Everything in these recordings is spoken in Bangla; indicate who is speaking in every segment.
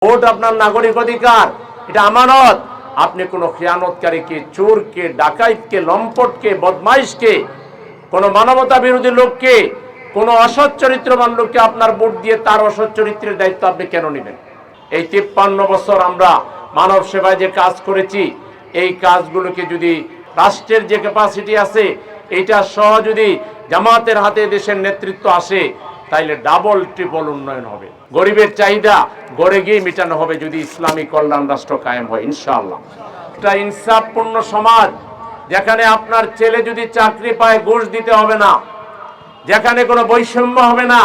Speaker 1: ভোট আপনার নাগরিক অধিকার, এটা আমানত। আপনি কোনো খিয়ানতকারীকে, চোরকে, ডাকাইতকে, লম্পটকে, বদমাইশকে, কোনো মানবতা বিরোধী লোককে, কোনো অসৎ চরিত্রবান লোককে আপনার ভোট দিয়ে তার অসৎ চরিত্রের দায়িত্ব আপনি কেন নেবেন? এই 53 বছর আমরা মানব সেবায় যে কাজ করেছি, এই কাজগুলোকে যদি রাষ্ট্রের যে ক্যাপাসিটি আছে এইটা সহ যদি জামাতের হাতে দেশের নেতৃত্ব আসে, তাইলে ডাবল ট্রিপল উন্নয়ন হবে। গরিবের চাহিদা গড়ে গিয়ে মেটানো হবে যদি ইসলামী কল্যাণ রাষ্ট্র কায়েম হয় ইনশাআল্লাহ। একটা ইনসাফপূর্ণ সমাজ, যেখানে আপনার ছেলে যদি চাকরি পায় ঘুষ দিতে হবে না, যেখানে কোনো বৈষম্য হবে না,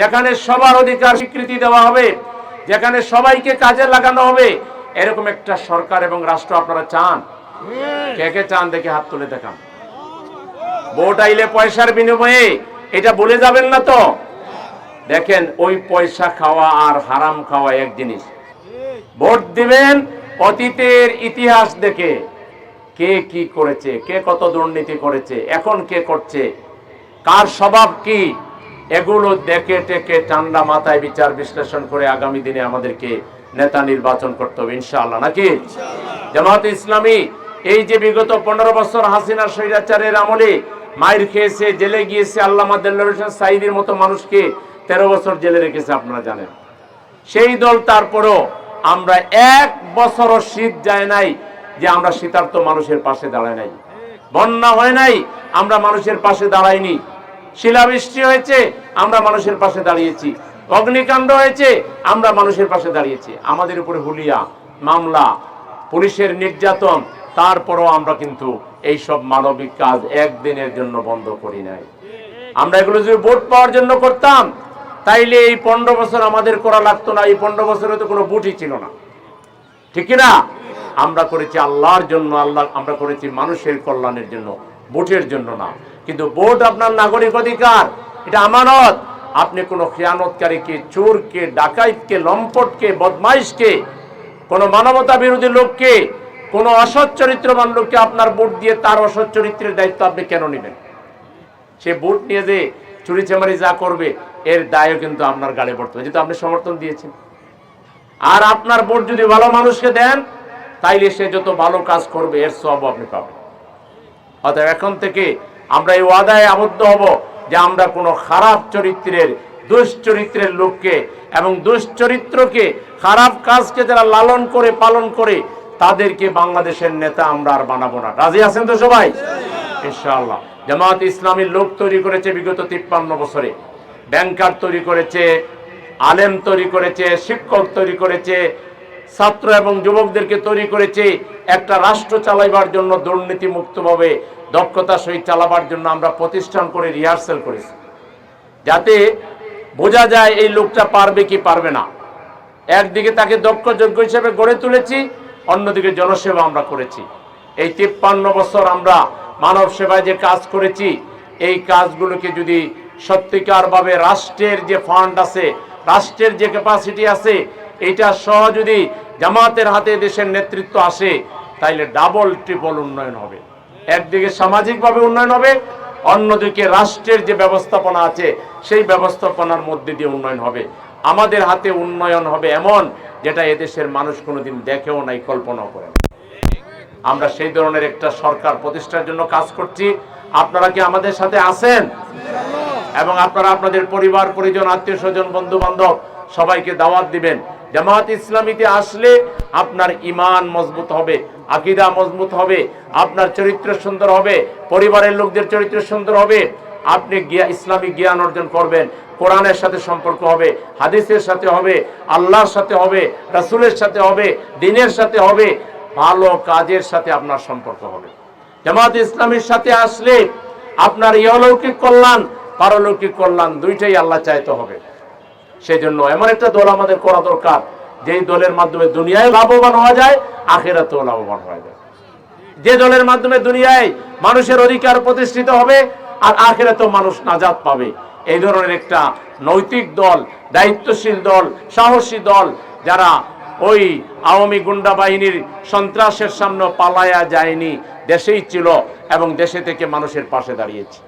Speaker 1: যেখানে সবার অধিকার স্বীকৃতি দেওয়া হবে, যেখানে সবাইকে কাজে লাগানো হবে, এরকম একটা সরকার এবং রাষ্ট্র আপনারা চান? কে কে চান দেখে হাত তুলে দেখান। ভোট আইলে পয়সার বিনিময়ে এটা বলে যাবেন না তো? দেখেন, ওই পয়সা খাওয়া আর হারাম খাওয়া এক জিনিস। ভোট দিবেন অতীতের ইতিহাস দেখে, কে কি করেছে, কে কত দুর্নীতি করেছে, এখন কে করছে, কার স্বভাব কি, এগুলো দেখে টেকে ঠান্ডা মাথায় বিচার বিশ্লেষণ করে আগামী দিনে আমাদেরকে নেতা নির্বাচন করতে হবে ইনশাআল্লাহ, নাকি? জামাতে ইসলামী এই যে বিগত 15 বছর হাসিনার স্বৈরাচারের আমলে মাইর খেয়েছে, জেলে গিয়েছে, আল্লামা দেলোয়ার হোসেন সাঈদীর মতো মানুষকে 13 বছর জেলে রেখেছে, আপনারা জানেন। সেই দল, তারপরও আমরা এক বছরও শীত যায় নাই যে আমরা শীতার্ত মানুষের পাশে দাঁড়াই নাই। বন্যা হয় নাই, আমরা মানুষের পাশে দাঁড়াইনি। শিলাবৃষ্টি হয়েছে, আমরা মানুষের পাশে দাঁড়িয়েছি। অগ্নিকাণ্ড হয়েছে, আমরা মানুষের পাশে দাঁড়িয়েছি। আমাদের উপরে হুলিয়া, মামলা, পুলিশের নির্যাতন, তারপরও আমরা কিন্তু এই সব মানবিক কাজ একদিনের জন্য বন্ধ করি নাই। আমরা এগুলো যদি ভোট পাওয়ার জন্য করতাম, তাইলে এই 15 বছর আমাদের করা লাগতো না। এই 15 বছরে তো কোনো ভোটই ছিল না, ঠিক না? আমরা করেছি আল্লাহর জন্য, আমরা করেছি মানুষের কল্যাণের জন্য, ভোটের জন্য না। কিন্তু ভোট আপনার নাগরিক অধিকার, এটা আমানত। আপনি কোনো খিয়ানতকারীকে, চোরকে, ডাকাইতকে, লম্পটকে, বদমাইশকে, কোনো মানবতা বিরোধী লোককে, কোনো অসৎ চরিত্রবান লোককে আপনার ভোট দিয়ে তার অসৎ চরিত্রের দায়িত্ব আপনি কেন নেবেন? সে ভোট নিয়ে যে চুরি চামারি যা করবে, এর দায়ও কিন্তু আপনার গাড়ে পড়তে হবে, যেহেতু আপনি সমর্থন দিয়েছেন। আর আপনার ভোট যদি ভালো মানুষকে দেন, তাইলে সে যত ভালো কাজ করবে এর সওয়াব আপনি পাবেন। অতএব এখন থেকে আমরা এই ওয়াদায় আবদ্ধ হব যে আমরা কোনো খারাপ চরিত্রের, দুশ্চরিত্রের লোককে এবং দুশ্চরিত্রকে, খারাপ কাজকে যারা লালন করে পালন করে, তাদেরকে বাংলাদেশের নেতা আমরা আর বানাবো না। রাজি আছেন তো সবাই? ইনশাআল্লাহ। জামাত ইসলামীর লোক তৈরি করেছে বিগত 53 বছরে। ব্যাংকার তৈরি করেছে, আলেম তৈরি করেছে, শিক্ষক তৈরি করেছে, ছাত্র এবং যুবকদেরকে তৈরি করেছে একটা রাষ্ট্র চালাইবার জন্য, দুর্নীতি মুক্তভাবে দক্ষতার সহিত চালাবার জন্য আমরা প্রতিষ্ঠান করে রিহার্সাল করেছি, যাতে বোঝা যায় এই লোকটা পারবে কি পারবে না। একদিকে তাকে দক্ষ যোগ্য হিসেবে গড়ে তুলেছি, অন্যদিকে জনসেবা আমরা করেছি। এই 53 বছর আমরা মানব সেবায় যে কাজ করেছি, এই কাজগুলোকে যদি সত্যিকারভাবে রাষ্ট্রের যে ফান্ড আছে, রাষ্ট্রের যে ক্যাপাসিটি আছে, এটা সহ যদি জামাতের হাতে দেশের নেতৃত্ব আসে, তাইলে ডাবল ট্রিপল উন্নয়ন হবে। একদিকে সামাজিকভাবে উন্নয়ন হবে, অন্যদিকে রাষ্ট্রের যে ব্যবস্থাপনা আছে সেই ব্যবস্থাপনার মধ্যে দিয়ে উন্নয়ন হবে। আমাদের হাতে উন্নয়ন হবে এমন, যেটা এদেশের মানুষ কোনোদিন দেখেও নাই, কল্পনাও করে না। আমরা সেই ধরনের একটা সরকার প্রতিষ্ঠার জন্য কাজ করছি। আপনারা কি আমাদের সাথে আছেন? এবং আপনারা আপনাদের পরিবার পরিজন, আত্মীয় স্বজন, বন্ধু বান্ধব সবাইকে দাওয়াত দিবেন। জামাত ইসলামীতে আসলে আপনার ঈমান মজবুত হবে, আকীদা মজবুত হবে, আপনার চরিত্র সুন্দর হবে, পরিবারের লোকদের চরিত্র সুন্দর হবে, আপনি ইসলামিক জ্ঞান অর্জন করবেন, কোরআনের সাথে সম্পর্ক হবে, হাদিসের সাথে হবে, আল্লাহর সাথে হবে, রাসূলের সাথে হবে, দ্বীনের সাথে হবে, ভালো কাজের সাথে আপনার সম্পর্ক হবে। জামাত ইসলামীর সাথে আসলে আপনার ইহলৌকিক কল্যাণ, পারলৌকিক কল্যাণ দুইটাই আল্লাহ চাইতে হবে। সেই জন্য এমন একটা দল আমাদের করা দরকার, যেই দলের মাধ্যমে দুনিয়ায় লাভবান হওয়া যায়, আখিরাতেও লাভবান হওয়া যায়। যে দলের মাধ্যমে দুনিয়ায় মানুষের অধিকার প্রতিষ্ঠিত হবে আর আখিরাতেও মানুষ নাজাত পাবে, এই ধরনের একটা নৈতিক দল, দায়িত্বশীল দল, সাহসী দল, যারা ওই আওয়ামী গুন্ডা বাহিনীর সন্ত্রাসের সামনে পালায়া যায়নি, দেশেই ছিল এবং দেশে থেকে মানুষের পাশে দাঁড়িয়েছে।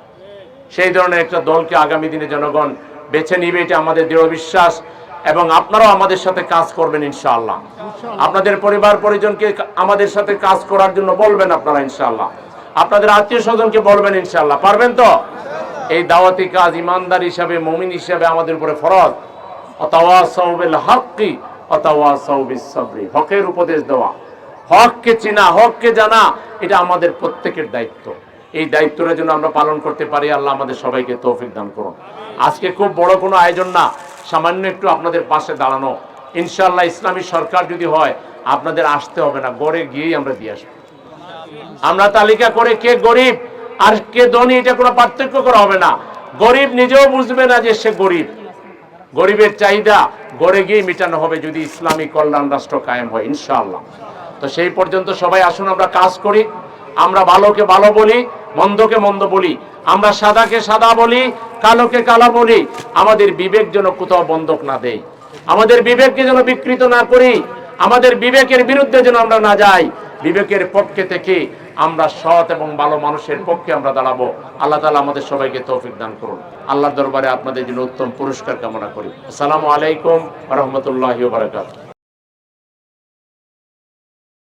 Speaker 1: সেই ধরনের একটা দলকে আগামী দিনে জনগণ বেছে নিবে, এটা আমাদের দৃঢ় বিশ্বাস। এবং আপনারাও আমাদের সাথে কাজ করবেন ইনশাআল্লাহ। আপনাদের পরিবার পরিজনকে আমাদের সাথে কাজ করার জন্য বলবেন আপনারা ইনশাআল্লাহ। আপনাদের আত্মীয় স্বজনকে বলবেন ইনশাআল্লাহ। পারবেন তো? এই দাওয়াতি কাজ ইমানদার হিসাবে, মুমিন হিসাবে আমাদের উপরে ফরজ। ওয়াতাওয়াসাউ বিল হাক্কি ওয়াতাওয়াসাউ বিস সাবরি। হকের উপদেশ দেওয়া, হককে চেনা, হককে জানা, এটা আমাদের প্রত্যেকের দায়িত্ব। এই দায়িত্বটা যেন আমরা পালন করতে পারি, আল্লাহ আমাদের সবাইকে তৌফিক দান করুন। আজকে খুব বড় কোনো আয়োজন না, সামান্য একটু আপনাদের পাশে দাঁড়ানো। ইনশাআল্লাহ ইসলামী সরকার যদি হয়, আপনাদের আসতে হবে না, গড়ে গিয়েই আমরা দিয়ে আসবো। আমরা তালিকা করে কে গরিব আর কে ধনী এটা কোনো পার্থক্য করা হবে না। গরিব নিজেও বুঝবে না যে সে গরিব। গরিবের চাহিদা গড়ে গিয়ে মেটানো হবে যদি ইসলামী কল্যাণ রাষ্ট্র কায়েম হয় ইনশাআল্লাহ। তো সেই পর্যন্ত সবাই আসুন আমরা কাজ করি। আমরা ভালোকে ভালো বলি, মন্দকে মন্দ বলি, আমরা সাদাকে সাদা বলি, কালোকে কালো বলি। আমাদের বিবেক যেন কোথাও বন্ধক না দেয়, আমাদের বিবেককে যেন বিকৃত না করি, আমাদের বিবেকের বিরুদ্ধে যেন আমরা না যাই। বিবেকের পক্ষে থেকে আমরা সৎ এবং ভালো মানুষের পক্ষে আমরা দাঁড়াবো। আল্লাহ তাআলা আমাদের সবাইকে তৌফিক দান করুন। আল্লাহর দরবারে আপনাদের জন্য উত্তম পুরস্কার কামনা করি। আসসালামু আলাইকুম ওয়া রাহমাতুল্লাহি ওয়া বারাকাতুহু।